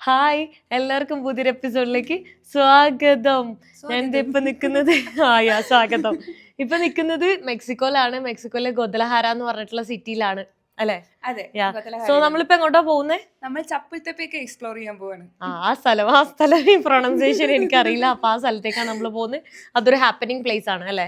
Hi, എല്ലാവർക്കും പുതിയൊരു എപ്പിസോഡിലേക്ക് സ്വാഗതം. ഞാൻ ഇപ്പൊ നിക്കുന്നത് സ്വാഗതം. ഇപ്പൊ നിക്കുന്നത് മെക്സിക്കോയിലാണ്. മെക്സിക്കോയിലെ ഗൊദലഹാര എന്ന് പറഞ്ഞിട്ടുള്ള സിറ്റിയിലാണ് അല്ലെ? അതെ. സോ നമ്മളിപ്പോ എങ്ങോട്ടാ പോകുന്നേ? നമ്മൾ ചപ്പിൾത്തെപ്പൊക്കെ എക്സ്പ്ലോർ ചെയ്യാൻ പോവാണ്. ആ സ്ഥലം ഈ പ്രൊണൗൺസിയേഷൻ എനിക്കറിയില്ല. അപ്പൊ ആ സ്ഥലത്തേക്കാണ് നമ്മൾ പോകുന്നത്. അതൊരു ഹാപ്പനിങ് പ്ലേസ് ആണ് അല്ലെ?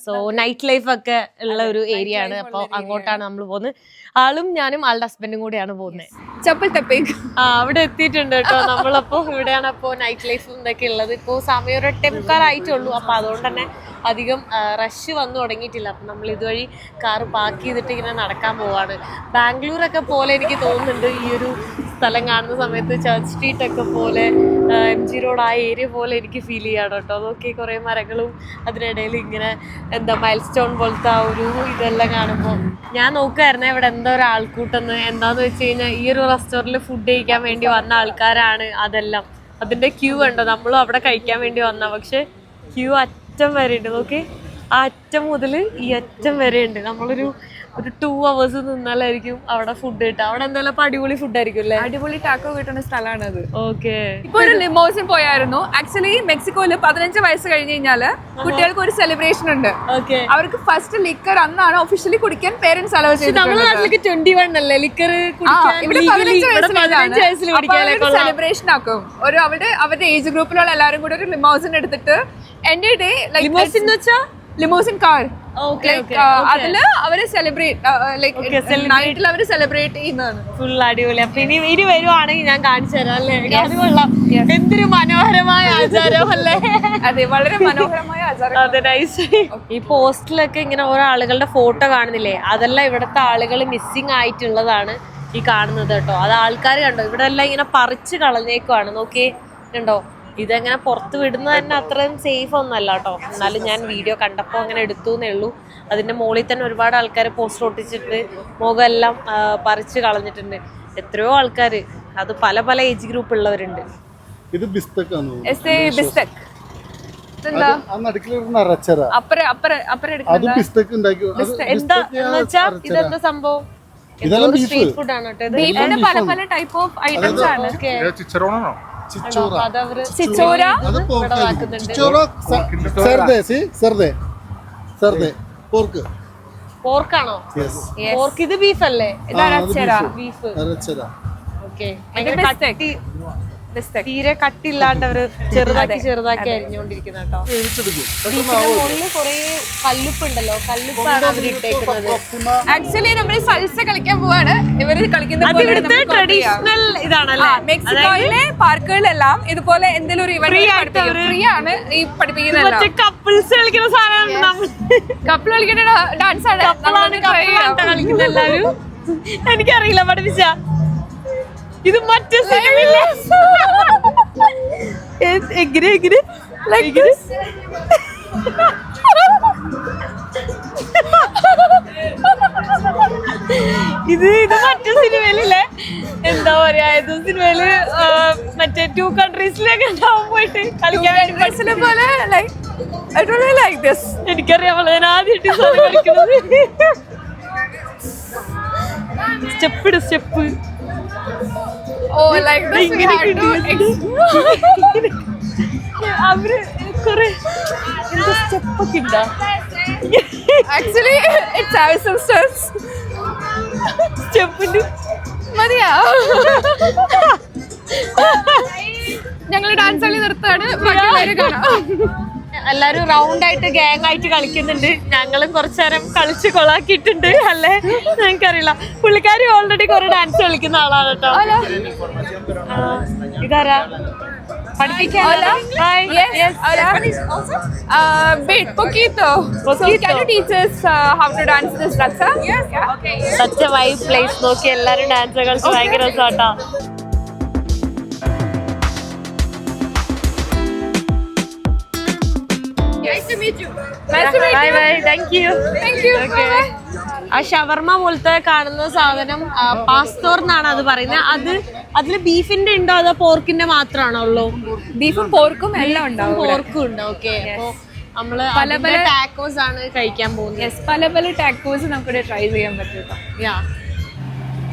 സോ നൈറ്റ് ലൈഫ് ഒക്കെ ഉള്ള ഒരു ഏരിയ ആണ്. അപ്പൊ അങ്ങോട്ടാണ് നമ്മൾ പോകുന്നത്. ആളും ഞാനും ആളുടെ ഹസ്ബൻഡും കൂടെയാണ് പോകുന്നത്. ചപ്പിൾത്തെപ്പേക്ക് അവിടെ എത്തിയിട്ടുണ്ട് കേട്ടോ. നമ്മളപ്പോ ഇവിടെയാണ് അപ്പോ നൈറ്റ് ലൈഫും ഇതൊക്കെ ഉള്ളത്. ഇപ്പോ സമയം ഒരു 8:45 ആയിട്ടുള്ളൂ. അപ്പൊ അതുകൊണ്ട് തന്നെ അധികം റഷ് വന്നു തുടങ്ങിയിട്ടില്ല. അപ്പൊ നമ്മൾ ഇതുവഴി കാറ് പാർക്ക് ചെയ്തിട്ട് ഇങ്ങനെ നടക്കാൻ പോവാണ്. ബാംഗ്ലൂരൊക്കെ പോലെ എനിക്ക് തോന്നുന്നുണ്ട് ഈ ഒരു സ്ഥലം കാണുന്ന സമയത്ത്. ചർച്ച് സ്ട്രീറ്റ് ഒക്കെ പോലെ, MG റോഡ് ആ ഏരിയ പോലെ എനിക്ക് ഫീൽ ചെയ്യാണ് കേട്ടോ. അതൊക്കെ കുറേ മരങ്ങളും അതിനിടയിൽ ഇങ്ങനെ എന്താ മൈൽ സ്റ്റോൺ പോലത്തെ ആ ഒരു ഇതെല്ലാം കാണുമ്പോൾ ഞാൻ നോക്കുമായിരുന്നേ ഇവിടെ എന്താ ഒരു ആൾക്കൂട്ടെന്ന്. എന്താന്ന് വെച്ച് കഴിഞ്ഞാൽ ഈ ഒരു റെസ്റ്റോറൻറ്റിൽ ഫുഡ് കഴിക്കാൻ വേണ്ടി വന്ന ആൾക്കാരാണ് അതെല്ലാം. അതിൻ്റെ ക്യൂ ഉണ്ടോ, നമ്മളും അവിടെ കഴിക്കാൻ വേണ്ടി വന്ന, പക്ഷെ ക്യൂ അറ്റം വരെ ഉണ്ട്. നോക്കി, ആ അറ്റം മുതൽ ഈ അറ്റം വരെ ഉണ്ട്. നമ്മളൊരു 2 hours നിന്നാലായിരിക്കും അവിടെ ഫുഡ് കിട്ടുക. അവിടെ എന്തായാലും അടിപൊളി ഫുഡ് ആയിരിക്കും അല്ലേ? അടിപൊളി ടാക്കോ കിട്ടുന്ന സ്ഥലമാണ് അത്. ഓക്കെ. ഇപ്പൊ ഒരു ലിമോസിൻ പോയായിരുന്നു. ആക്ച്വലി മെക്സിക്കോയില് 15 വയസ്സ് കഴിഞ്ഞ് കഴിഞ്ഞാല് കുട്ടികൾക്ക് ഒരു സെലിബ്രേഷൻ ഉണ്ട്. അവർക്ക് ഫസ്റ്റ് ലിക്കർ അന്നാണ് ഒഫീഷ്യലി കുടിക്കാൻ പേരൻസ് അലോ ചെയ്തത്. നമ്മുടെ നാട്ടിലേക്ക് 21 അല്ലേ ലിക്കർ? സെലിബ്രേഷൻ ആക്കും. ഒരു അവരുടെ ഏജ് ഗ്രൂപ്പിലുള്ള എല്ലാവരും കൂടി ഒരു ലിമോസിൻ എടുത്തിട്ട് എന്റെ ഡേ ലിമോസിൻ കാർ അതില് അവര് നൈറ്റിൽ അവര് സെലിബ്രേറ്റ് ചെയ്യുന്നതാണ്. ഫുൾ അടിപൊളി. അപ്പൊ ഇനി വരുവാണെങ്കിൽ ഞാൻ കാണിച്ചു തരാം അല്ലേ? അത് കൊള്ളാം. എന്തൊരു മനോഹരമായ ആചാരം അല്ലേ? അതെ, വളരെ മനോഹരമായ ആചാരം. അതെ, നൈസ്. ഈ പോസ്റ്റിലൊക്കെ ഇങ്ങനെ ഓരോ ആളുകളുടെ ഫോട്ടോ കാണുന്നില്ലേ? അതെല്ലാം ഇവിടുത്തെ ആളുകൾ മിസ്സിങ് ആയിട്ടുള്ളതാണ് ഈ കാണുന്നത് കേട്ടോ. അത് ആൾക്കാർ കണ്ടോ, ഇവിടെ എല്ലാം ഇങ്ങനെ പറിച്ച് കളഞ്ഞേക്കുവാണ്. നോക്കിയേ, കണ്ടോ? ഇതെങ്ങനെ പുറത്ത് വിടുന്നത് തന്നെ അത്രയും സേഫ് ഒന്നല്ല കേട്ടോ. എന്നാലും ഞാൻ വീഡിയോ കണ്ടപ്പോൾ അങ്ങനെ എടുത്തു എന്നേ ഉള്ളൂ. അതിൻ്റെ മുകളിൽ തന്നെ ഒരുപാട് ആൾക്കാർ പോസ്റ്റർ ഒട്ടിച്ചിട്ട് മുഖമെല്ലാം പറിച്ച് കളഞ്ഞിട്ടുണ്ട്. എത്രയോ ആൾക്കാർ, അത് പല പല ഏജ് ഗ്രൂപ്പ് ഉള്ളവരുണ്ട്. ഇത് ബിസ്തക് ആണ്. ബിസ്തക് എന്താ ഇതെന്താ സംഭവം? സ്ട്രീറ്റ് ഫുഡ് ആണ് കേട്ടോ. പല പല ടൈപ്പ് ഓഫ് ഐറ്റംസ് ആണ്. പോർക്കാണോ? പോർക്ക്. ഇത് ബീഫ് അല്ലേ? ബീഫ്. ഓക്കെ. തീരെ കട്ടില്ലാണ്ട് അവര് ചെറുതാക്കി അരിഞ്ഞുകൊണ്ടിരിക്കുന്ന കേട്ടോ. മുകളില് കൊറേ കല്ലുപ്പുണ്ടല്ലോ. കല്ലുപ്പാണ് അവർ ഇട്ടേക്കുന്നത്. ആക്ച്വലി നമ്മൾ സൽസ കളിക്കാൻ പോവാണ്. ഇവര് കളിക്കുന്ന ട്രഡീഷണൽ ഇതാണല്ലേ? മെക്സിക്കോയിലെ പാർക്കുകളിലെല്ലാം ഇതുപോലെ എന്തെങ്കിലും ഒരു ഇവന്റ് ഫ്രീ ആണ് ഈ പഠിപ്പിക്കുന്നത്. കപ്പിൾസ് കളിക്കുന്ന സാധനമാണ്. കപ്പിൾ കളിക്കുന്ന ഡാൻസ് ആണ് കളിക്കുന്ന എല്ലാവരും. എനിക്കറിയില്ല, പഠിപ്പിച്ച. ഇത് മറ്റേ ഇത് മറ്റേ സിനിമയിലല്ലേ? എന്താ പറയാ, ഏത് സിനിമയില് മറ്റേ 2 countries-ലേക്ക് ഉണ്ടാവും പോയിട്ട് കളിക്കാൻ വേണ്ടി പോലെ. എനിക്കറിയാം, ഞാൻ ആദ്യമായിട്ട് കളിക്കുന്നത്. സ്റ്റെപ്പ് അവര് കൊറേ സ്റ്റെപ്പൊക്കെ ഉണ്ടാ. ആക്ച്വലി സ്റ്റെപ്പിന്റെ മതിയാ. ഞങ്ങള് ഡാൻസ് കളി നിർത്താണ്. എല്ലാരും റൗണ്ട് ആയിട്ട് ഗ്യാങ് ആയിട്ട് കളിക്കുന്നുണ്ട്. ഞങ്ങളും കുറച്ചു നേരം കളിച്ച് കൊളാക്കിയിട്ടുണ്ട് അല്ലേ? ഞങ്ങൾക്കറിയില്ല. പുള്ളിക്കാരി ഓൾറെഡി കുറെ ഡാൻസ് കളിക്കുന്ന ആളാണ് കേട്ടോ. ഇതാരാ പഠിപ്പിക്കാൻ? such a vibe place. നോക്കി എല്ലാരും ഡാൻസ് കളിച്ച് ഭയങ്കര രസാട്ടോ. ആ ഷവർമ പോലത്തെ കാണുന്ന സാധനം പാസ്തോർ എന്നാണ് അത് പറയുന്നത്. അതില് ബീഫിന്റെ ഉണ്ടോ അതോ പോർക്കിന്റെ മാത്രമാണോ ഉള്ളൂ? ബീഫും പോർക്കും എല്ലാം ഉണ്ടാവും. പോർക്കും ഉണ്ട്. ഓക്കെ. അപ്പൊ നമ്മള് പല പല ടാക്കോസ് ആണ് കഴിക്കാൻ പോകുന്നത്. പല പല ടാക്കോസ് നമുക്ക് ട്രൈ ചെയ്യാൻ പറ്റും.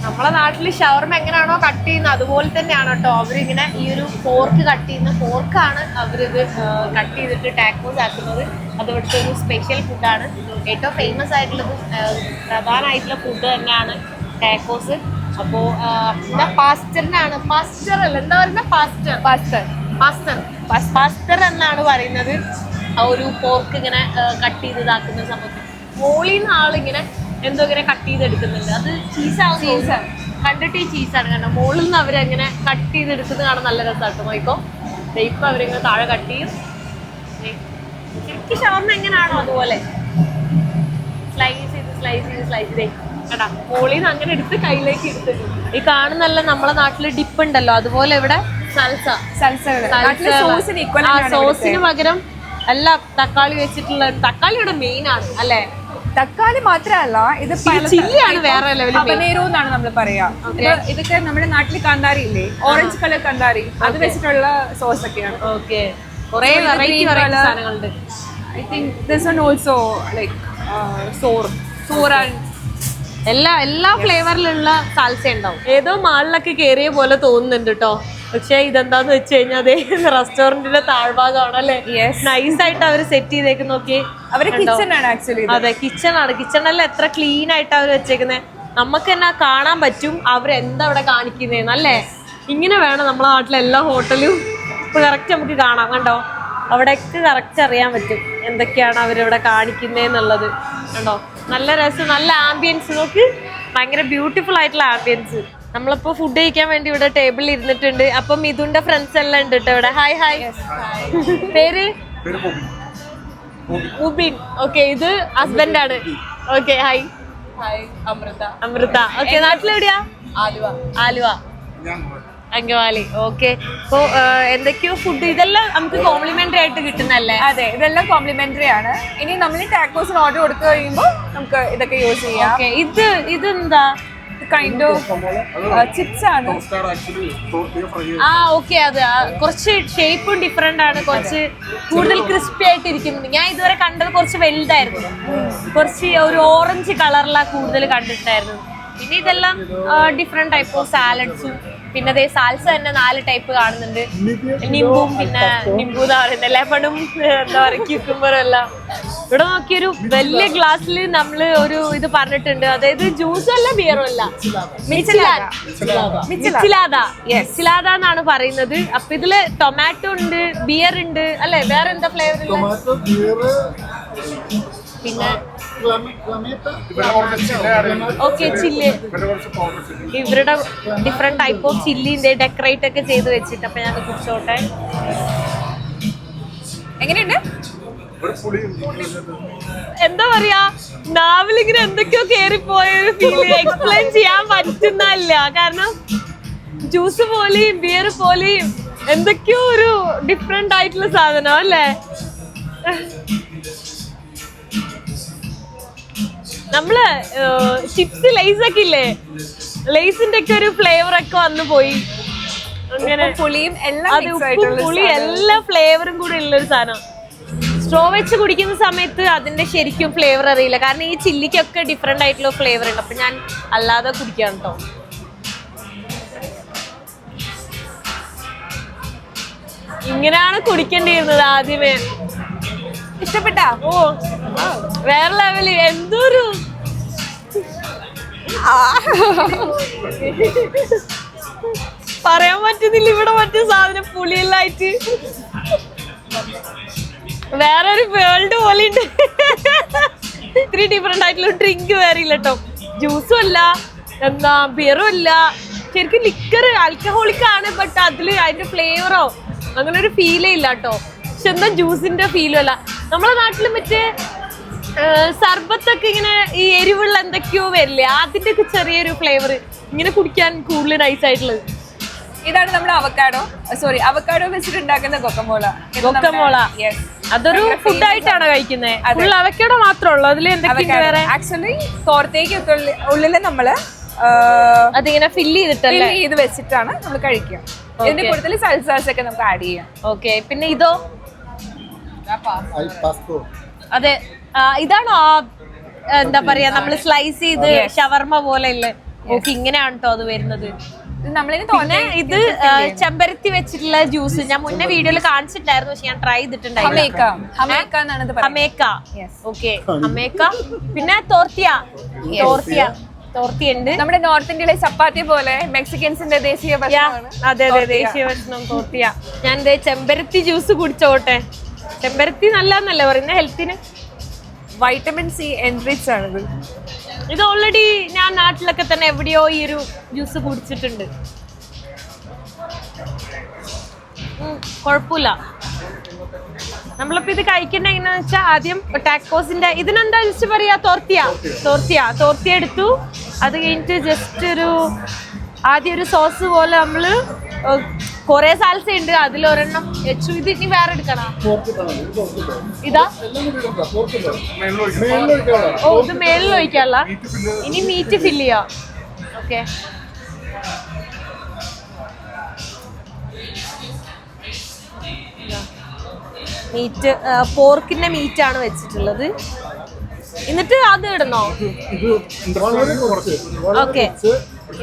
നമ്മളെ നാട്ടില് ഷവർമ എങ്ങനെയാണോ കട്ട് ചെയ്യുന്നത് അതുപോലെ തന്നെയാണ് കേട്ടോ അവരിങ്ങനെ ഈ ഒരു പോർക്ക് കട്ട് ചെയ്യുന്ന പോർക്കാണ് അവരിത് കട്ട് ചെയ്തിട്ട് ടാക്കോസ് ആക്കുന്നത്. അത് ഇവിടുത്തെ ഒരു സ്പെഷ്യൽ ഫുഡാണ്. ഏറ്റവും ഫേമസ് ആയിട്ടുള്ളത് പ്രധാനമായിട്ടുള്ള ഫുഡ് തന്നെയാണ് ടാക്കോസ്. അപ്പോൾ പാസ്റ്ററിനാണ്, പാസ്റ്റർ അല്ല എന്താ പറയുക, പാസ്റ്റർ എന്നാണ് പറയുന്നത്. ആ ഒരു പോർക്ക് ഇങ്ങനെ കട്ട് ചെയ്ത് ഇതാക്കുന്ന സമയത്ത് മോളിൽ നിന്ന് ആളിങ്ങനെ എന്തോ ഇങ്ങനെ കട്ട് ചെയ്തെടുക്കുന്നുണ്ട്. അത് ചീസാണ് കണ്ടിട്ട് ഈ ചീസാണ്. കാരണം മുകളിൽ നിന്ന് അവരങ്ങനെ കട്ട് ചെയ്തെടുക്കുന്നത് കാണാൻ നല്ല രസമാട്ടോ. നോക്കോ ഇപ്പം അവരിങ്ങനെ താഴെ കട്ട് ചെയ്യും. ശരിക്കും ഷവർമ എങ്ങനെയാണോ അതുപോലെ സ്ലൈസ് ചെയ്ത് കേട്ടാ മോളിൽ നിന്ന് അങ്ങനെ എടുത്ത് കയ്യിലേക്ക് എടുത്തിട്ട് ഈ കാണുന്നല്ല നമ്മളെ നാട്ടില് ഡിപ്പ് ഉണ്ടല്ലോ അതുപോലെ ഇവിടെ സോസിന് പകരം എല്ലാം തക്കാളി വെച്ചിട്ടുള്ള, തക്കാളി ഇവിടെ മെയിൻ ആണ് അല്ലേ? തക്കാളി മാത്രല്ല ഇത് ചില്ലിയാണ് വേറെ ലെവലിൽ ഹബനേറോ എന്നാണ് നമ്മൾ പറയാ. ഇതൊക്കെ നമ്മുടെ നാട്ടിൽ കാന്താരി ഇല്ലേ, ഓറഞ്ച് കളർ കാന്താരി, അത് വെച്ചിട്ടുള്ള സോസ് ഒക്കെയാണ്. ഓക്കെ, കുറെ വെറൈറ്റി സാധനങ്ങളുണ്ട്. I think this one also like sour and എല്ലാ ഫ്ലേവറിലുള്ള സാൽസ ഉണ്ടാവും. ഏതോ മാളിലൊക്കെ കേറിയ പോലെ തോന്നുന്നുണ്ട് കേട്ടോ. പക്ഷെ ഇതെന്താന്ന് വെച്ച് കഴിഞ്ഞാൽ അതേ റെസ്റ്റോറന്റിന്റെ താഴ്ഭാഗമാണ് അല്ലെ. നൈസ് ആയിട്ട് അവര് സെറ്റ് ചെയ്തേക്ക് നോക്കി. അവര് കിച്ചൺ ആണ് ആക്ച്വലി. അതെ, കിച്ചണാണ്. കിച്ചണെല്ലാം എത്ര ക്ലീൻ ആയിട്ട് അവർ വെച്ചേക്കുന്നത്. നമുക്ക് തന്നെ കാണാൻ പറ്റും അവരെന്താ അവിടെ കാണിക്കുന്നേന്ന് അല്ലേ. ഇങ്ങനെ വേണം നമ്മളെ നാട്ടിലെ എല്ലാ ഹോട്ടലും ഇപ്പൊ കറക്റ്റ് നമുക്ക് കാണാം. കണ്ടോ, അവിടെയൊക്കെ കറക്റ്റ് അറിയാൻ പറ്റും എന്തൊക്കെയാണ് അവരിവിടെ കാണിക്കുന്നേന്നുള്ളത്. കണ്ടോ, നല്ല രസം, നല്ല ആംബിയൻസ്. നോക്ക്, ഭയങ്കര ബ്യൂട്ടിഫുൾ ആയിട്ടുള്ള ആംബിയൻസ്. നമ്മളിപ്പോ ഫുഡ് കഴിക്കാൻ വേണ്ടി ഇവിടെ ടേബിളിൽ ഇരുന്നിട്ടുണ്ട്. അപ്പം മിഥുന്റെ ഫ്രണ്ട്സ് എല്ലാം ഉണ്ട് കേട്ടോ ഇവിടെ. Hi hi. പേര് ഉബിൻ. ഓക്കെ, ഇത് ഹസ്ബൻഡ് ആണ്. Okay, hi. അമൃത. ഓക്കെ, നാട്ടിലെവിടെയാ? ആലുവ അങ്കമാലി. ഓക്കെ, അപ്പോ എന്തൊക്കെയോ ഫുഡ് ഇതെല്ലാം നമുക്ക് കോംപ്ലിമെന്ററി ആയിട്ട് കിട്ടുന്നല്ലേ? അതെ, ഇതെല്ലാം കോംപ്ലിമെന്ററി ആണ്. ഇനി നമ്മൾ ടാക്കോസിന് ഓർഡർ കൊടുത്തു കഴിയുമ്പോൾ നമുക്ക് ഇതൊക്കെ യൂസ് ചെയ്യാം. ഇതെന്താ കൈൻഡ് ഓഫ് ചിപ്സ് ആണ്. ഓക്കെ, അത് കുറച്ച് ഷേപ്പും ഡിഫറെന്റ് ആണ്, കുറച്ച് കൂടുതൽ ക്രിസ്പി ആയിട്ട് ഇരിക്കുന്നുണ്ട്. ഞാൻ ഇതുവരെ കണ്ടത് കുറച്ച് വലുതായിരുന്നു, കുറച്ച് ഒരു ഓറഞ്ച് കളറിലാണ് കൂടുതൽ കണ്ടിട്ടുണ്ടായിരുന്നു. പിന്നെ ഇതെല്ലാം ഡിഫറെന്റ് ടൈപ്പ് ഓഫ് സാലഡ്സും, പിന്നെ അതേ സാൽസ തന്നെ 4 ടൈപ്പ് കാണുന്നുണ്ട്. നിംബും, പിന്നെ നിംബു എന്ന് പറയുന്നത് ലെമണും എന്താ പറയുക ക്യൂക്കുംബറും എല്ലാം. ഇവിടെ നോക്കിയൊരു വലിയ ഗ്ലാസ്സിൽ നമ്മള് ഒരു ഇത് പറഞ്ഞിട്ടുണ്ട്. അതായത് ജ്യൂസും അല്ല ബിയറും അല്ല, മിച്ചിലാദ എന്നാണ് പറയുന്നത്. അപ്പൊ ഇതില് ടൊമാറ്റോ ഉണ്ട്, ബിയർ ഉണ്ട് അല്ലെ, വേറെ എന്താ ഫ്ലേവർ? പിന്നെ ഓക്കെ, ചില്ലി. ഇവരുടെ ഡിഫറെന്റ് ടൈപ്പ് ഓഫ് ചില്ലിന്റെ ഡെക്കറേറ്റ് ഒക്കെ ചെയ്ത് വെച്ചിട്ട്. അപ്പൊ ഞാൻ കുടിച്ചോട്ടെ. എങ്ങനെയുണ്ട്? എന്താ പറയാ, നാവിലിങ്ങനെ എന്തൊക്കെയോ കേറിപ്പോയ ഒരു ഫീല് എക്സ്പ്ലെയിൻ ചെയ്യാൻ പറ്റുന്നില്ല. കാരണം ജ്യൂസ് പോലെയും ബിയർ പോലെയും എന്തൊക്കെയോ ഒരു ഡിഫറെന്റ് ആയിട്ടുള്ള സാധനം അല്ലേ. നമ്മള് ചിപ്സ് ലേസ് ഒക്കെ ഇല്ലേ, ലേസിന്റെ ഒക്കെ ഒരു ഫ്ലേവർ ഒക്കെ വന്നു പോയി. അങ്ങനെ പുളിയും അത് ഉപ്പും പുളി എല്ലാ ഫ്ലേവറും കൂടെ ഉള്ളൊരു സാധനം. സ്ട്രോ വെച്ച് കുടിക്കുന്ന സമയത്ത് അതിന്റെ ശരിക്കും ഫ്ലേവർ അറിയില്ല. കാരണം ഈ ചില്ലിക്കൊക്കെ ഡിഫറെന്റ് ആയിട്ടുള്ള ഫ്ലേവർ ഉണ്ട്. അപ്പൊ ഞാൻ അല്ലാതെ കുടിക്കാം കേട്ടോ. ഇങ്ങനെയാണ് കുടിക്കേണ്ടിയിരുന്നത് ആദ്യമേ. ഇഷ്ടപ്പെട്ടാ? ഓ, വേറെ ലെവല്. എന്തൊരു പറയാൻ പറ്റുന്നില്ല. ഇവിടെ മറ്റേ സാധനം പുളിയെല്ലായിട്ട് വേറൊരു വേൾഡ് പോലെ ഉണ്ട്. ഇത്തിരി ഡിഫറെന്റ് ആയിട്ടുള്ള ഡ്രിങ്ക് വേറെ ഇല്ല കേട്ടോ. ജ്യൂസും അല്ല, എന്താ ബിയറും അല്ല. ശരിക്കും ലിക്കർ ആൽക്കഹോളിക് ആണ്, ബട്ട് അതില് അതിന്റെ ഫ്ലേവറോ അങ്ങനെ ഒരു ഫീലേ ഇല്ല കേട്ടോ. പക്ഷെ എന്താ ജ്യൂസിന്റെ ഫീലും അല്ല. നമ്മളെ നാട്ടില് മറ്റേ സർബത്തൊക്കെ ഇങ്ങനെ ഈ എരിവുള്ള എന്തൊക്കെയോ വരില്ലേ, അതിന്റെ ഒക്കെ ചെറിയൊരു ഫ്ലേവർ ഇങ്ങനെ കുടിക്കാൻ കൂടുതൽ നൈസ് ആയിട്ടുള്ളത്. ഇതാണ് നമ്മുടെ അവക്കാഡോ വെച്ചിട്ട് ഉണ്ടാക്കുന്ന കൊക്കമോള. അതൊരു ഫുഡ് ആയിട്ടാണ് കഴിക്കുന്നത്. അവക്കാഡോ മാത്രമേ ഉള്ളൂ, അതിൽ എന്തൊക്കെയാണ്? ആക്ച്വലി പുറത്തേക്ക് ഉള്ളില് നമ്മള് അതിങ്ങനെ ഫില്ല് ചെയ്തിട്ടല്ലേ ഇത് വെച്ചിട്ടാണ് നമ്മൾ കഴിക്കുക. ഇതിന്റെ കൂടുതൽ സൽസാസ് ഒക്കെ നമുക്ക് ആഡ് ചെയ്യാം. ഓക്കെ, പിന്നെ ഇതോ? അതെ, ഇതാണോ എന്താ പറയാ നമ്മള് സ്ലൈസ് ചെയ്ത് ഷവർമ പോലെ ഉള്ള ഓക്കെ ഇങ്ങനെയാണ് കേട്ടോ അത് വരുന്നത്. നമ്മളിന് പിന്നെ ഇത് ചെമ്പരത്തി വെച്ചിട്ടുള്ള ജ്യൂസ് ഞാൻ മുന്നേ വീഡിയോയിൽ കാണിച്ചിട്ടുണ്ടായിരുന്നു, പക്ഷെ ഞാൻ ട്രൈ ചെയ്തിട്ടുണ്ടായിരുന്നു. Okay Ameca. പിന്നെ തോർത്തിയുണ്ട്. നമ്മുടെ നോർത്ത് ഇന്ത്യയിലെ ചപ്പാത്തി പോലെ മെക്സിക്കൻസിന്റെ ദേശീയ ഭക്ഷണമാണ്. അതെ അതെ, ദേശീയ ഭക്ഷണം തോർത്തിയ. ഞാൻ ചെമ്പരത്തി ജ്യൂസ് കുടിച്ചോട്ടെ. ചെമ്പരത്തി നല്ലതെന്നല്ലേ പറയുന്നത് ഹെൽത്തിന്? വൈറ്റമിൻ സി എൻറിച്ച് ആണിത്. ഇത് ഓൾറെഡി ഞാൻ നാട്ടിലൊക്കെ തന്നെ എവിടെയോ ഈ ഒരു ജ്യൂസ് കുടിച്ചിട്ടുണ്ട്. കുഴപ്പമില്ല. നമ്മളിപ്പോ ഇത് കഴിക്കണ്ട എങ്ങനെയാന്ന് വെച്ചാൽ ആദ്യം ടാക്കോസിന്റെ ഇതിനെന്താ ജസ്റ്റ് പറയാ തോർത്തിയ എടുത്തു. അത് കഴിഞ്ഞിട്ട് ജസ്റ്റ് ആദ്യം ഒരു സോസ് പോലെ നമ്മള് കൊറേ സാൽസ ഉണ്ട്, അതിലൊരെണ്ണം വെച്ചു. ഇത് ഇനി വേറെ എടുക്കണോ? ഇതാ ഓ, ഇത് മേളിൽ ഒഴിക്കാനുള്ള. ഇനി മീറ്റ് ഫില്ല് ചെയ്യാം. ഓക്കെ, മീറ്റ് പോർക്കിന്റെ മീറ്റ് ആണ് വെച്ചിട്ടുള്ളത്. എന്നിട്ട് അത് ഇടണോ? ഓക്കെ,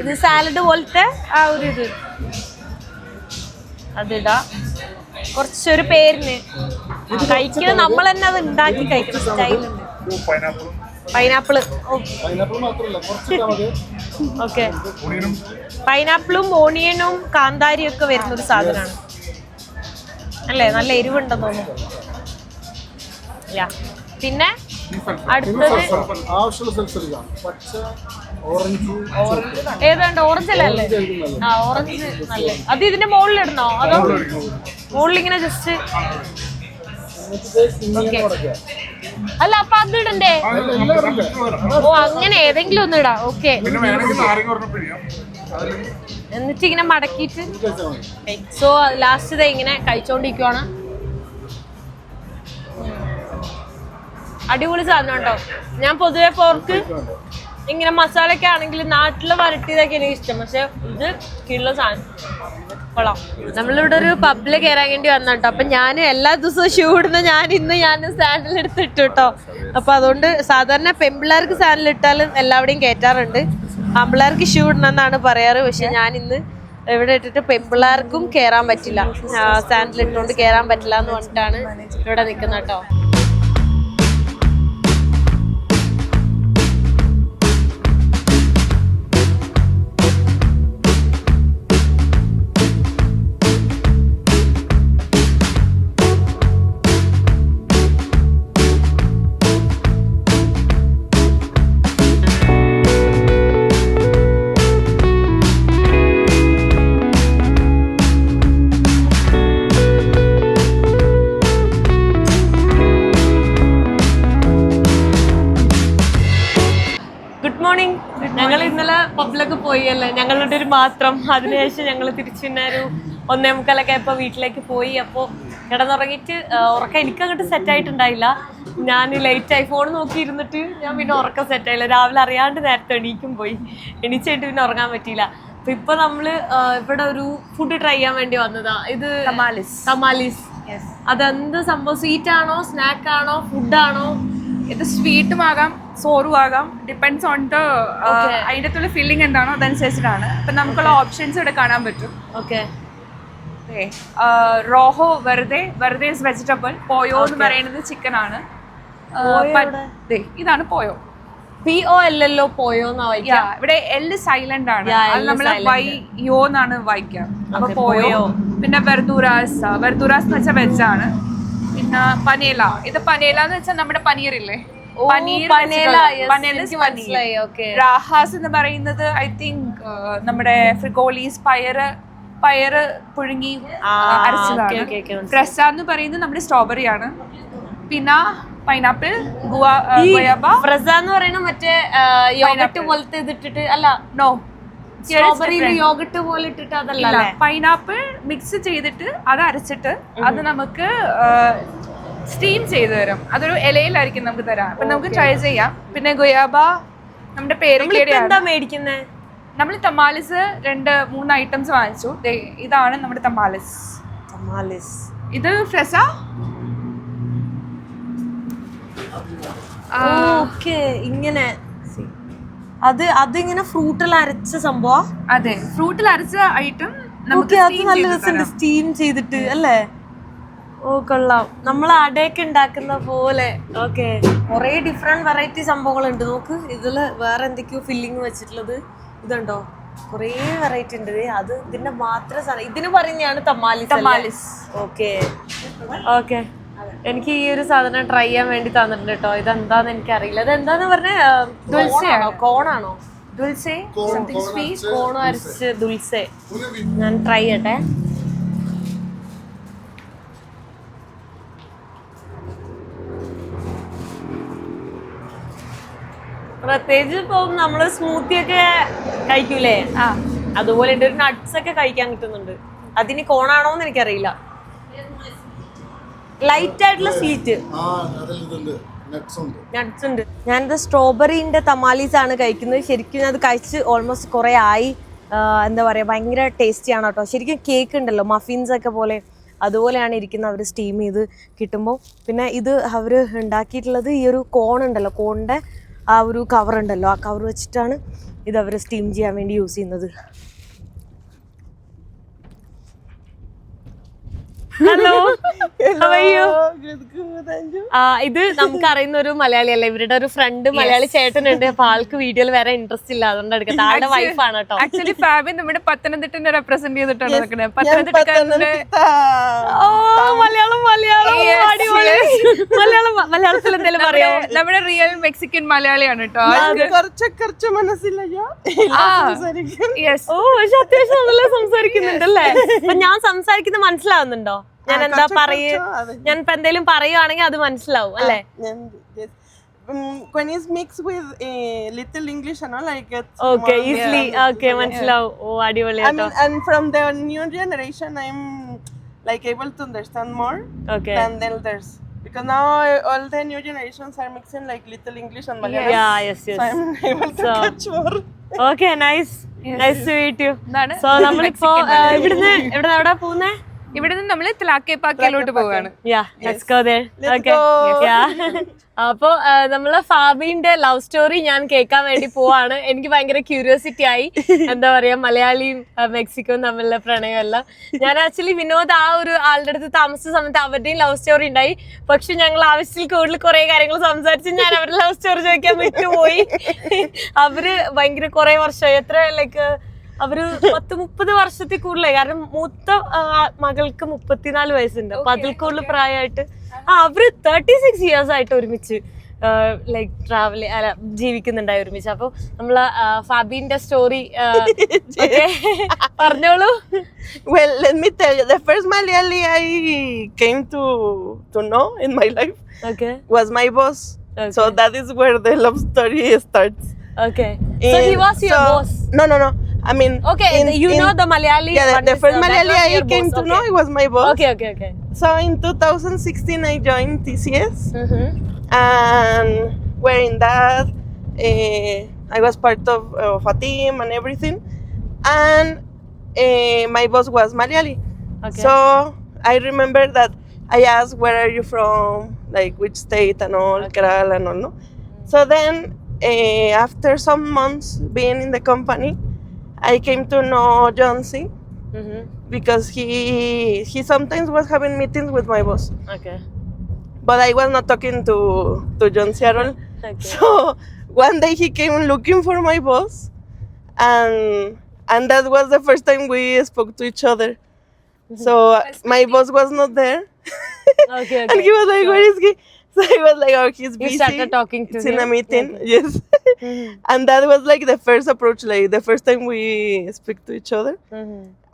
ഇത് സാലഡ് പോലത്തെ ആ ഒരു ഇത് അതിടാ. കുറച്ചൊരു പേരിന് കഴിക്കുന്നത് നമ്മൾ തന്നെ അത് ഉണ്ടാക്കി കഴിക്കുന്ന സ്റ്റൈലുണ്ട്. പൈനാപ്പിള്. ഓക്കെ, പൈനാപ്പിളും ഓണിയനും കാന്താരിയും ഒക്കെ വരുന്നൊരു സാധനമാണ് അല്ലേ? നല്ല എരിവുണ്ടെന്ന് തോന്നുന്നു. പിന്നെ അടുത്തത് ഏതാണ്ട് ഓറഞ്ച് അല്ലേ? ആ, ഓറഞ്ച് നല്ല. അത് ഇതിന്റെ മുകളിൽ ഇടണോ അതോ മുകളിലിങ്ങനെ ജസ്റ്റ്? അല്ല, അപ്പൊ അത് ഇടണ്ടേ? ഓ, അങ്ങനെ ഏതെങ്കിലും ഒന്ന് ഇടാം. ഓക്കെ, എന്നിട്ട് ഇങ്ങനെ മടക്കിയിട്ട് സോ ലാസ്റ്റ് ഇങ്ങനെ കഴിച്ചോണ്ടിരിക്കുവാണ്. അടിപൊളി സാധനം കേട്ടോ. ഞാൻ പൊതുവെ പോർക്ക് ഇങ്ങനെ മസാലയൊക്കെ ആണെങ്കിൽ നാട്ടില് വരട്ടിയതൊക്കെ എനിക്ക് ഇഷ്ടം, പക്ഷെ ഇത് കീഴിലുള്ള സാധനം കൊള്ളാം. നമ്മളിവിടെ ഒരു പബ്ബിൽ കയറാൻ വേണ്ടി വന്ന കേട്ടോ. അപ്പൊ ഞാൻ എല്ലാ ദിവസവും ഷൂ ഇടുന്ന ഞാൻ സാൻഡിൽ എടുത്തിട്ടു കേട്ടോ. അപ്പൊ അതുകൊണ്ട് സാധാരണ പെൺപിള്ളേർക്ക് സാൻഡിൽ ഇട്ടാലും എല്ലാവിടെയും കയറ്റാറുണ്ട്, ആൺപിള്ളേർക്ക് ഷൂ ഇടണമെന്നാണ് പറയാറ്. പക്ഷെ ഞാൻ ഇന്ന് ഇവിടെ ഇട്ടിട്ട് പെൺപിള്ളേർക്കും കയറാൻ പറ്റില്ല, സാൻഡിൽ ഇട്ടുകൊണ്ട് കയറാൻ പറ്റില്ല എന്ന് പറഞ്ഞിട്ടാണ് ഇവിടെ നിൽക്കുന്നത് കേട്ടോ. ഞങ്ങൾ ഇന്നലെ പബ്ബിലൊക്കെ പോയി അല്ലേ, ഞങ്ങളുടെ ഒരു മാത്രം. അതിനുശേഷം ഞങ്ങൾ തിരിച്ചു പിന്നെ ഒരു 1:45 ഇപ്പൊ വീട്ടിലേക്ക് പോയി. അപ്പോൾ കിടന്നുറങ്ങിയിട്ട് ഉറക്കം എനിക്ക് അങ്ങോട്ട് സെറ്റ് ആയിട്ടുണ്ടായില്ല. ഞാൻ ലേറ്റായി ഫോൺ നോക്കിയിരുന്നിട്ട് ഞാൻ പിന്നെ ഉറക്കം സെറ്റായില്ല. രാവിലെ അറിയാണ്ട് നേരത്തെ എണീക്കും പോയി. എണീച്ചായിട്ട് പിന്നെ ഉറങ്ങാൻ പറ്റിയില്ല. അപ്പൊ ഇപ്പൊ നമ്മള് ഇവിടെ ഒരു ഫുഡ് ട്രൈ ചെയ്യാൻ വേണ്ടി വന്നതാ. ഇത് തമാലിസ്. അതെന്ത് സംഭവം? സ്വീറ്റ് ആണോ, സ്നാക്ക് ആണോ, ഫുഡാണോ? ഇത് സ്വീറ്റും ആകാം സോറും ആകാം, ഡിപ്പെൻഡ്സ് ഓൺ ദ അതിൻ്റെ അകത്തുള്ള ഫില്ലിംഗ് എന്താണോ അതനുസരിച്ചിട്ടാണ്. അപ്പം നമുക്കുള്ള ഓപ്ഷൻസ് ഇവിടെ കാണാൻ പറ്റും. ഓക്കെ, റോഹോ വെറുതെ വെജിറ്റബിൾ. പോയോ എന്ന് പറയുന്നത് ചിക്കൻ ആണ്. ഇതാണ് പോയോ. POLLO പോയോന്നാ വായിക്കുക. ഇവിടെ L സൈലന്റ് ആണ്, അത് നമ്മൾ YO എന്നാണ് വായിക്കുക. അപ്പൊ പോയോ. പിന്നെ വെർദൂറാസ് എന്ന് വെച്ചാൽ വെജാണ്. പിന്നെ പനേല, ഇത് പനേല എന്ന് വെച്ചാൽ നമ്മുടെ പനീർ ഇല്ലേ, രാഹാസ് എന്ന് പറയുന്നത് ഐ തിങ്ക് നമ്മുടെ ഫ്രിഗോളീസ് പയറ് പുഴുങ്ങി അരച്ചതാണ്. ഫ്രസ എന്ന് പറയുന്നത് നമ്മുടെ സ്ട്രോബെറി ആണ്. പിന്നെ പൈനാപ്പിൾ, ഗുയാബ. ഫ്രസ എന്ന് പറയുന്നത് മറ്റേ യോഗട്ട് പോലത്തെ ഇതിട്ടിട്ട് അല്ല, നോ, സ്ട്രോബെറിയിൽ യോഗട്ട് പോലെ ഇട്ടിട്ട് അതല്ല. പൈനാപ്പിൾ മിക്സ് ചെയ്തിട്ട് അത് അരച്ചിട്ട് അത് നമുക്ക് സ്റ്റീം ചെയ്ത് തരും. അതൊരു ഇലയിലായിരിക്കും നമുക്ക് തരാം. അപ്പൊ നമുക്ക് ട്രൈ ചെയ്യാം. പിന്നെ ഗുയാബ നമ്മുടെ എന്താ മേടിക്കുന്നത്? നമ്മൾ തമാലിസ് 2-3 ഐറ്റംസ് വാങ്ങിച്ചു. ഇതാണ് നമ്മുടെ തമാലിസ്. ഇത് ഫ്രസ. ഇങ്ങനെ അതിങ്ങനെ ഫ്രൂട്ടെല്ലാം അരച്ച സംഭവം. അതെ, ഫ്രൂട്ടിൽ അരച്ച ഐറ്റം അത് നല്ല രസമുണ്ട് സ്റ്റീം ചെയ്തിട്ട് അല്ലേ. ഓ കൊള്ളാം, നമ്മൾ അടയൊക്കെ ഉണ്ടാക്കുന്ന പോലെ. ഓക്കെ, കുറേ ഡിഫറെന്റ് വെറൈറ്റി സംഭവങ്ങളുണ്ട്. നോക്ക്, ഇതില് വേറെ എന്തൊക്കെയോ ഫില്ലിങ് വെച്ചിട്ടുള്ളത്. ഇതുണ്ടോ, കുറേ വെറൈറ്റി ഉണ്ട്. അത് ഇതിന്റെ മാത്രം സാധനം. ഇതിന് പറയുന്നതാണ് തമാലിസ്. ഓക്കെ ഓക്കെ, എനിക്ക് ഈ ഒരു സാധനം ട്രൈ ചെയ്യാൻ വേണ്ടി തന്നിട്ടുണ്ട് കേട്ടോ. ഇതെന്താന്ന് എനിക്കറിയില്ല. ഇത് എന്താന്ന് പറഞ്ഞ കോണാണോ? ദുൽസെ സംതിങ് സ്വീറ്റ്, കോണോ അരച്ച് ദുൽസെ. ഞാൻ ട്രൈ ചെയ്യട്ടെ. പ്രത്യേകിച്ച് ഇപ്പൊ നമ്മള് സ്മൂത്തി ഒക്കെ കഴിക്കൂലേ, അതുപോലെ ഒരു നട്ട്സ് ഒക്കെ കഴിക്കാൻ കിട്ടുന്നുണ്ട്. അതിന് കോണാണോന്ന് എനിക്കറിയില്ല. ലൈറ്റ് ആയിട്ടുള്ള സ്വീറ്റ് നട്ട്സ് ഉണ്ട്. ഞാനിത് സ്ട്രോബെറിന്റെ തമാലീസ് ആണ് കഴിക്കുന്നത്. ശരിക്കും അത് കഴിച്ച് ഓൾമോസ്റ്റ് കുറെ ആയി. എന്താ പറയാ, ഭയങ്കര ടേസ്റ്റി ആണ് കേട്ടോ. ശരിക്കും കേക്ക് ഉണ്ടല്ലോ, മഫിൻസ് ഒക്കെ പോലെ, അതുപോലെയാണ് ഇരിക്കുന്നത്. അവർ സ്റ്റീം ചെയ്ത് കിട്ടുമ്പോൾ. പിന്നെ ഇത് അവർ ഉണ്ടാക്കിയിട്ടുള്ളത് ഈ ഒരു കോൺ ഉണ്ടല്ലോ, കോണിന്റെ ആ ഒരു കവർ ഉണ്ടല്ലോ, ആ കവർ വെച്ചിട്ടാണ് ഇത് അവർ സ്റ്റീം ചെയ്യാൻ വേണ്ടി യൂസ് ചെയ്യുന്നത്. ഹലോ, ഇത് നമുക്ക് അറിയുന്ന ഒരു മലയാളി അല്ല, ഇവരുടെ ഒരു ഫ്രണ്ട് മലയാളി ചേട്ടനുണ്ട്. അപ്പൊ ആൾക്ക് വീഡിയോയിൽ വേറെ ഇൻട്രസ്റ്റ് ഇല്ല, അതുകൊണ്ട് എടുക്കുന്നത്. ആളുടെ വൈഫാണ് കേട്ടോ. ആക്ച്വലി ഫാബി നമ്മുടെ പത്തനംതിട്ടനെ റെപ്രസെന്റ് ചെയ്തിട്ടാണ് നിൽക്കുന്നത്. പത്തനംതിട്ടക്കാരന്റെ മലയാളം മലയാളത്തിൽ എന്തെങ്കിലും പറയാം. നമ്മുടെ റിയൽ മെക്സിക്കൻ മലയാളിയാണ് കേട്ടോ. ഓ, പക്ഷെ അത്യാവശ്യം നല്ല സംസാരിക്കുന്നുണ്ടല്ലേ. അപ്പൊ ഞാൻ സംസാരിക്കുന്നത് മനസ്സിലാവുന്നുണ്ടോ? ഞാൻ എന്താ ഞാൻ ഇപ്പൊ എന്തെങ്കിലും പറയുവാണെങ്കിൽ അത് മനസ്സിലാവും അല്ലേ? When it's mixed with little English and all, I get okay easily. Okay, മനസ്സിലാവും. ഓ, അടിപൊളി. And from the new generation, I'm like able to understand more than the elders, because now all the new generations are mixing like little English and Malayalam. Yes. So I'm able to catch more. Okay, nice to meet you. So നമ്മളിപ്പോ ഇവിടുന്ന് എവിടെ പോകുന്നേ? ഇവിടെ നിന്ന് നമ്മള് ത്ലാക്കേപ്പാക്കയിലോട്ട് പോവാണ്. അപ്പൊ നമ്മള് ഫാബിന്റെ ലവ് സ്റ്റോറി ഞാൻ കേൾക്കാൻ വേണ്ടി പോവാണ്. എനിക്ക് ഭയങ്കര ക്യൂരിയോസിറ്റി ആയി. എന്താ പറയാ, മലയാളിയും മെക്സിക്കോയും തമ്മിലുള്ള പ്രണയമെല്ലാം. ഞാൻ ആക്ച്വലി വിനോദ് ആ ഒരു ആളുടെ അടുത്ത് താമസിച്ച സമയത്ത് അവരുടെയും ലവ് സ്റ്റോറി ഉണ്ടായി. പക്ഷെ ഞങ്ങൾ ആവശ്യത്തിൽ കൂടുതൽ കുറെ കാര്യങ്ങൾ സംസാരിച്ച് ഞാൻ അവരുടെ ലവ് സ്റ്റോറി ചോദിക്കാൻ വിട്ടുപോയി. അവര് ഭയങ്കര കുറെ വർഷമായി, എത്ര ലൈക്ക് അവര് 10-30 വർഷത്തിൽ കൂടുതലായി. കാരണം മൂത്ത മകൾക്ക് 34 വയസ്സുണ്ട്. അപ്പൊ അതിൽ കൂടുതൽ പ്രായമായിട്ട് അവര് 36 years ആയിട്ട് ഒരുമിച്ച് ലൈക്ക് ജീവിക്കുന്നുണ്ടായി ഒരുമിച്ച്. അപ്പൊ നമ്മള് ഫാബിന്റെ സ്റ്റോറി പറഞ്ഞോളൂ. Well, let me tell you, the first Malayali I came to know in my life was my boss. So that is where the love story starts. Okay. So he was your boss? No. I mean, know the Malayali. Yeah, the first Malayali I came to know, it was my boss. Okay. So in 2016 I joined TCS, and wearing that I was part of a team and everything, and my boss was Malayali. So I remember that I asked, where are you from, like which state and all, Kerala and all, no? So then after some months being in the company, I came to know John C. Because he sometimes was having meetings with my boss. But I was not talking to John C. at all. So one day he came looking for my boss, and that was the first time we spoke to each other. So my boss was not there. And he was like, where is he? So I was like, oh, he's busy. You started talking to him? In a meeting, yes. And that was like the first approach, like the first time we speak to each other.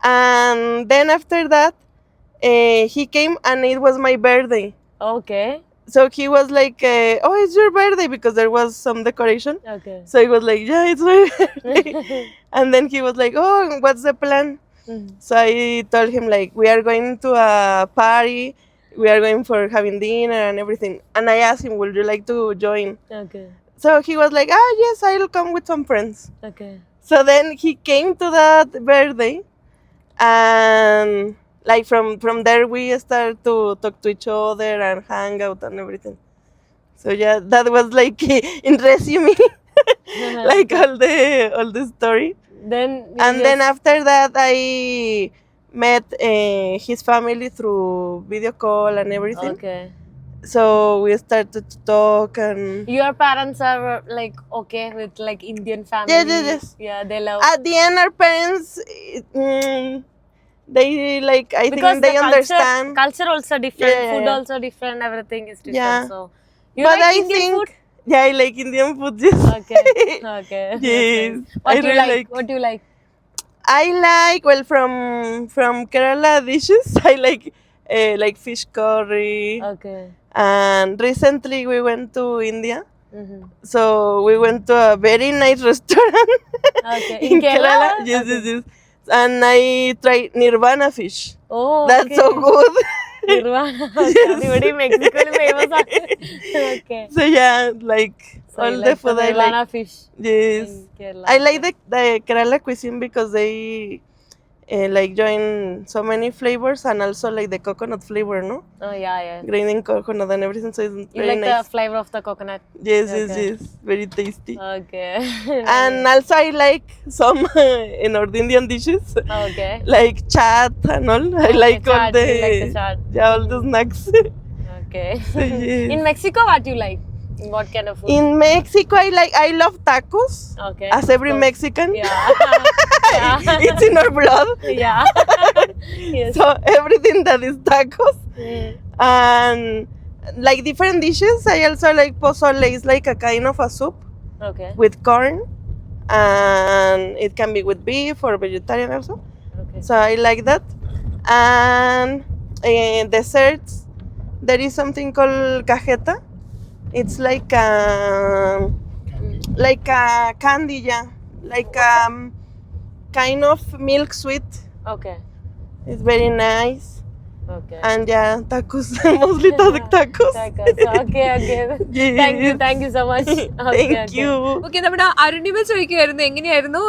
And then after that, he came and it was my birthday. Okay. So he was like, oh, it's your birthday, because there was some decoration. So he was like, yeah, it's my birthday. And then he was like, oh, what's the plan? So I told him, like, we are going to a party. We are going for having dinner and everything. And I asked him, would you like to join? So he was like, yes, I'll come with some friends. So then he came to that birthday, and like from there we started to talk to each other and hang out and everything. So yeah, that was like in resume like all the story. Then And then after that, I met his family through video call and everything. okay. So we started to talk, and Your parents are like okay with like Indian family. yes. Yeah, they love. At the end, our parents, they like, I Because think they the understand. culture also different, Yeah, food yeah. also different, everything is different. Yeah. So you But like I Indian think, food? yeah, I like Indian food. Yes. Okay. Okay. That's Yes. nice. What I do you really like? What do you like? I like, well, from Kerala dishes. I like fish curry. Okay. And recently we went to India. Mm-hmm. So we went to a very nice restaurant Okay. in Kerala. Okay. Yes. And I tried Nirvana fish. Oh, That's okay. so good. Nirvana. Okay. അത് ഇവിടെ മെക്സിക്കോയിൽ famous ആണ്. Okay. So yeah, like So all you the like food I Nirvana like. fish Yes. in Kerala. I like the Kerala cuisine because they like join so many flavors, and also like the coconut flavor, no? Oh yeah. Grinding coconut and everything, so it's You very like nice. the flavor of the coconut. Yes, Okay. very tasty. Okay. And also I like some North Indian dishes Okay. like chaat and all. I like all chaat, the, you like the chaat. yeah, all the snacks. Okay. Yes. In Mexico, what do you like? What kind of food? In Mexico, I love tacos. Okay. As every So- Mexican, Yeah. Yeah. it's in our blood. Yeah. Yes. So everything that is tacos. Mm. And like different dishes, I also like pozole. It's like a kind of a soup Okay. with corn, and it can be with beef or vegetarian also. Okay. So I like that. And desserts, there is something called cajeta. It's like a candy, yeah, like kind of milk sweet. Okay. It's very nice. Okay. And yeah, tacos, mostly tacos. Tacos. Okay. Yes. Thank you so much. Okay, Thank you. Okay നമ്മുടെ അരുണിമ ചോദിക്കുമായിരുന്നു എങ്ങനെയായിരുന്നു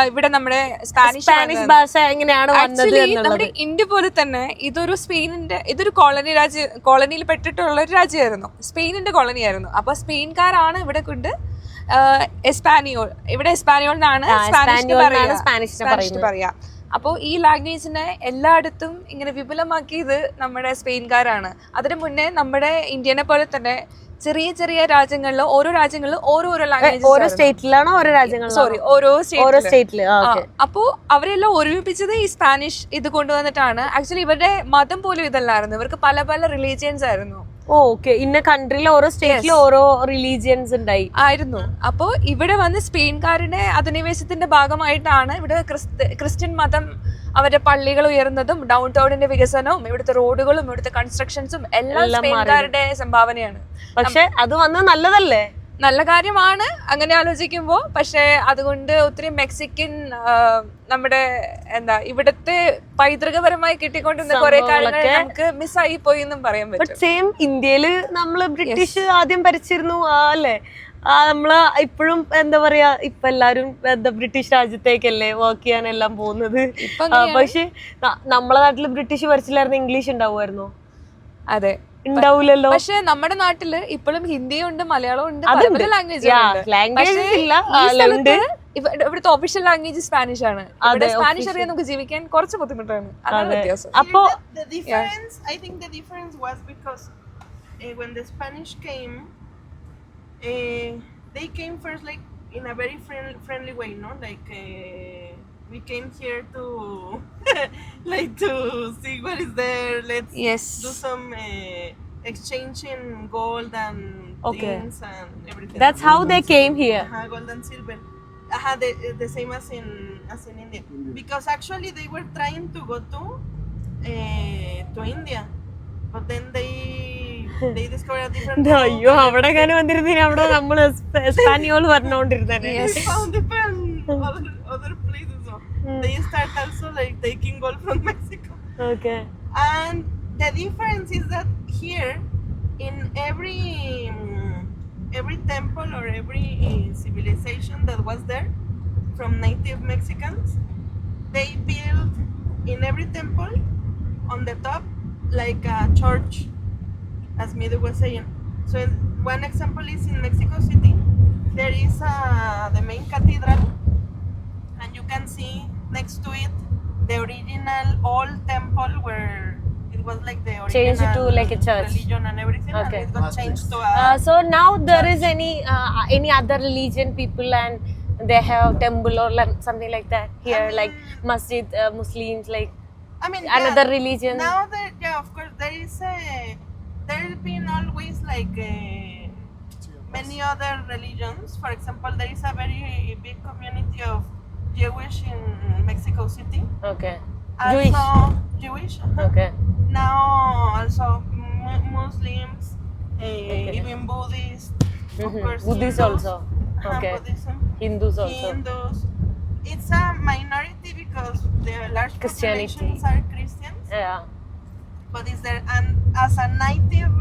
ഇവിടെ നമ്മുടെ Spanish Spanish ഭാഷ എങ്ങനെയാണ് വന്നത് actually എന്നുള്ളത്. നമ്മുടെ India പോലെ തന്നെ ഇതൊരു കോളനിയിൽ പെട്ടിട്ടുള്ള ഒരു രാജ്യമായിരുന്നു. സ്പെയിനിന്റെ കോളനി ആയിരുന്നു. അപ്പൊ സ്പെയിൻകാരാണ് ഇവിടെ കൊണ്ട് എസ്പാനിയോൾ, ഇവിടെ എസ്പാനിയോൾ എന്നാണ് സ്പാനിഷിന് പറയാ. അപ്പോൾ ഈ ലാംഗ്വേജിനെ എല്ലായിടത്തും ഇങ്ങനെ വിപുലമാക്കിയത് നമ്മുടെ സ്പെയിൻകാരാണ്. അതിനു മുന്നേ നമ്മുടെ ഇന്ത്യനെ പോലെ തന്നെ ചെറിയ ചെറിയ രാജ്യങ്ങളിൽ ഓരോരോ ലാംഗ്വേജ്, ഓരോ സ്റ്റേറ്റിലാണോ ഓരോ രാജ്യങ്ങളിലാണോ? സോറി ഓരോ സ്റ്റേറ്റില്. അപ്പോ അവരെല്ലാം ഒരുമിപ്പിച്ചത് ഈ സ്പാനിഷ് ഇത് കൊണ്ടുവന്നിട്ടാണ്. ആക്ച്വലി ഇവരുടെ മതം പോലും ഇതല്ലായിരുന്നു, ഇവർക്ക് പല പല റിലീജിയൻസ് ആയിരുന്നു. ഓക്കെ. ഇന്ന കൺട്രിയിൽ ഓരോ സ്റ്റേറ്റിലും ഓരോ റിലീജിയൻസ് ഉണ്ടായി ആയിരുന്നു. അപ്പോ ഇവിടെ വന്ന് സ്പെയിൻകാരുടെ അധിനിവേശത്തിന്റെ ഭാഗമായിട്ടാണ് ഇവിടെ ക്രിസ്ത്യൻ മതം, അവരുടെ പള്ളികൾ ഉയർന്നതും ഡൗൺ ടൗണിന്റെ വികസനവും ഇവിടുത്തെ റോഡുകളും ഇവിടുത്തെ കൺസ്ട്രക്ഷൻസും എല്ലാം സ്പെയിൻകാരുടെ സംഭാവനയാണ്. പക്ഷെ അത് വന്നത് നല്ലതല്ലേ? നല്ല കാര്യമാണ് അങ്ങനെ ആലോചിക്കുമ്പോ. പക്ഷെ അതുകൊണ്ട് ഒത്തിരി മെക്സിക്കൻ നമ്മുടെ ഇവിടത്തെ പൈതൃകപരമായി കിട്ടിക്കൊണ്ടിരുന്ന കുറെ കാര്യങ്ങൾ നമുക്ക് മിസ്സായി പോയി എന്നും പറയാൻ പറ്റും. സെയിം ഇന്ത്യയില് നമ്മള് ബ്രിട്ടീഷ് ആദ്യം ഭരിച്ചിരുന്നു അല്ലേ? നമ്മള് ഇപ്പോഴും എന്താ പറയാ, ഇപ്പൊ എല്ലാരും ബ്രിട്ടീഷ് രാജ്യത്തേക്കല്ലേ വർക്ക് ചെയ്യാനെല്ലാം പോകുന്നത്. പക്ഷെ നമ്മളെ നാട്ടില് ബ്രിട്ടീഷ് ഭരിച്ചില്ലായിരുന്നു, ഇംഗ്ലീഷ് ഉണ്ടാവുമായിരുന്നോ? അതെ, ഉണ്ടാവൂലല്ലോ. പക്ഷെ നമ്മുടെ നാട്ടില് ഇപ്പോഴും ഹിന്ദിയും ഉണ്ട്, മലയാളവും ഉണ്ട്, പല പല ലാംഗ്വേജ്. ഇവിടുത്തെ ഒഫീഷ്യൽ ലാംഗ്വേജ് സ്പാനിഷ് ആണ്. സ്പാനിഷ് അറിയാൻ നമുക്ക് ജീവിക്കാൻ കുറച്ച് ബുദ്ധിമുട്ടാണ്. അതാണ് വ്യത്യാസം. അപ്പോ I think the difference was because when the Spanish came, they came first like in a very friendly way, no? Like we came here to like to see what is there. Let's do some exchange in gold and things and everything. That's how they came here. Gold and silver. The same as in India. Because actually they were trying to go to India, but then they discovered a different. അയ്യോ, അവിടെ അങ്ങനെ വന്നിരുന്നേനെ അവിടെ നമ്മള് സ്പാനിയോൾ പറഞ്ഞോണ്ടിരുന്നേ. They found different other places. So they start also like taking gold from Mexico. Okay. And the difference is that here, in every temple or every civilization that was there from native Mexicans, they built in every temple on the top like a church, as Midu was saying. So one example is in Mexico City. there is the main cathedral, and you can see next to it the original old temple where it was like the original Changed to like a church. religion and everything, Okay. and it got changed to a So now there is any other religion people and they have temple or something like that here, like masjid, Muslims, like I mean, another religion. Now there, of course, there's been always like many other religions. For example, there is a very big community of Jewish in Mexico City. Okay. Also Jewish. Okay. Now also Muslims, even Buddhists, of course. Buddhist Hindus. also. Okay. Buddhism. Hindus also. Hindus. It's a minority because the large Christianity. populations are Christians. Yeah. But is there, and as a native,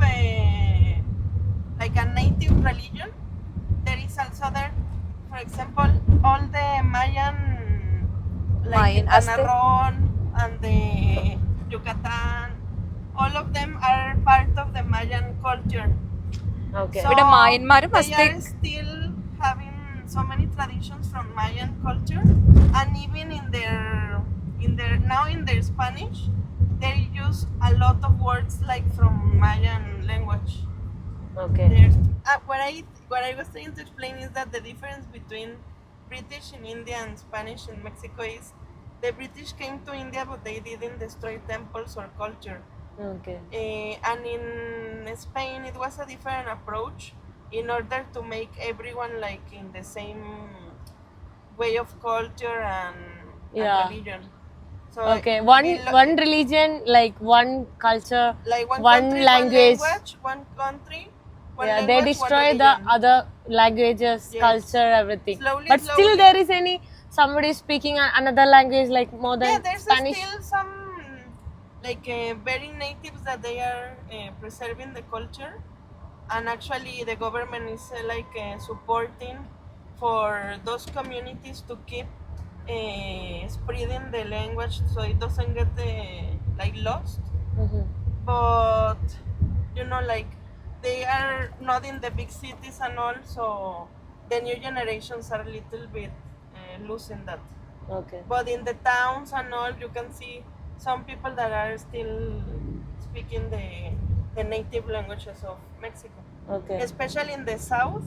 like a native religion, there is also there, for example, all the Mayan, like Mayan, Quintana Aztec. Roo and the Yucatan, all of them are part of the Mayan culture. Okay. ഇവിടെ മായന്മാരും they അസ്തേക് are still having so many traditions from Mayan culture, and even in their now in their Spanish, they use a lot of words like from Mayan language. Okay. There's what I was trying to explain is that the difference between British in India and Spanish in Mexico is the British came to India, but they didn't destroy temples or culture. Okay. And in Spain, it was a different approach in order to make everyone like in the same way of culture and Yeah. religion. So Okay. we One religion, like one culture, like one one country, language. one language, one country, one Yeah, language, they one destroy the religion. other languages, Yes. culture, everything. Slowly, But still, slowly. there is somebody speaking another language like more than Yeah, there's Spanish. still some like very natives that they are preserving the culture, and actually the government is supporting for those communities to keep spreading the language so it doesn't get like lost. Mhm. But you know, like they are not in the big cities and all, so the new generations are a little bit losing that. Okay. But in the towns and all, you can see some people that are still speaking the native languages of Mexico. Okay. Especially in the south,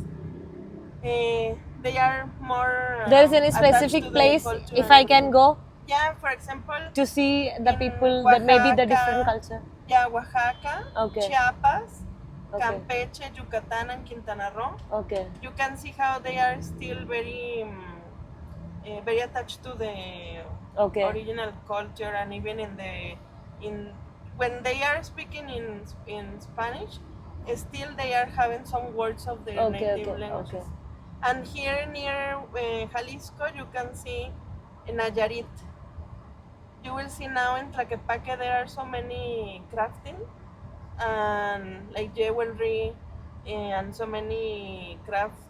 they are more. There is any attached specific to the place culture if and I can go Yeah, for example, to see the In people that maybe the Oaxaca. different culture. yeah, Oaxaca, Okay. Chiapas, Okay. Campeche, Yucatan, and Quintana Roo. Okay. You can see how they are still very, very attached to the Okay. original culture, and even when they are speaking in Spanish, still they are having some words of their Okay, native okay, languages. okay. And here near Jalisco, you can see in Nayarit. You will see now in Tlaquepaque there are so many crafting and like jewelry and so many crafts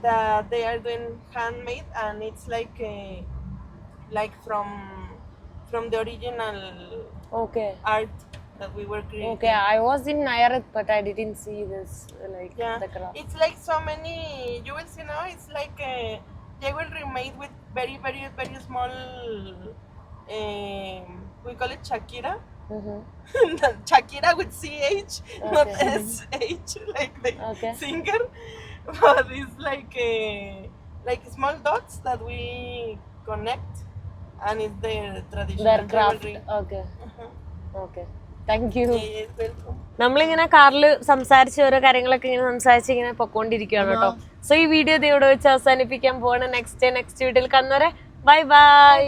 that they are doing handmade, and it's like from the original Okay. art that we were creating. Okay. I was in Nayarit, but I didn't see this like Yeah, the craft. it's like so many. You will see now. It's like jewelry made with very, very, very small. We call it Shakira. Mhm. Shakira with CH, not Okay. SH, like the Okay. singer. But it's like small dots that we connect, and it's their traditional Their craft. jewelry. Okay. Uh-huh. Okay. Thank you. Yes, welcome. നമ്മളിങ്ങനെ കാറിൽ സംസാരിച്ച് ഓരോ കാര്യങ്ങളൊക്കെ ഇങ്ങനെ സംസാരിച്ച് ഇങ്ങനെ പൊക്കോണ്ടിരിക്കുകയാണ് കേട്ടോ. So ഈ വീഡിയോ ഇവിടെ വെച്ച് അവസാനിപ്പിക്കാൻ പോവാണ്. നെക്സ്റ്റ് വീഡിയോയിൽ കാണുന്നവരെ ബൈ ബൈ.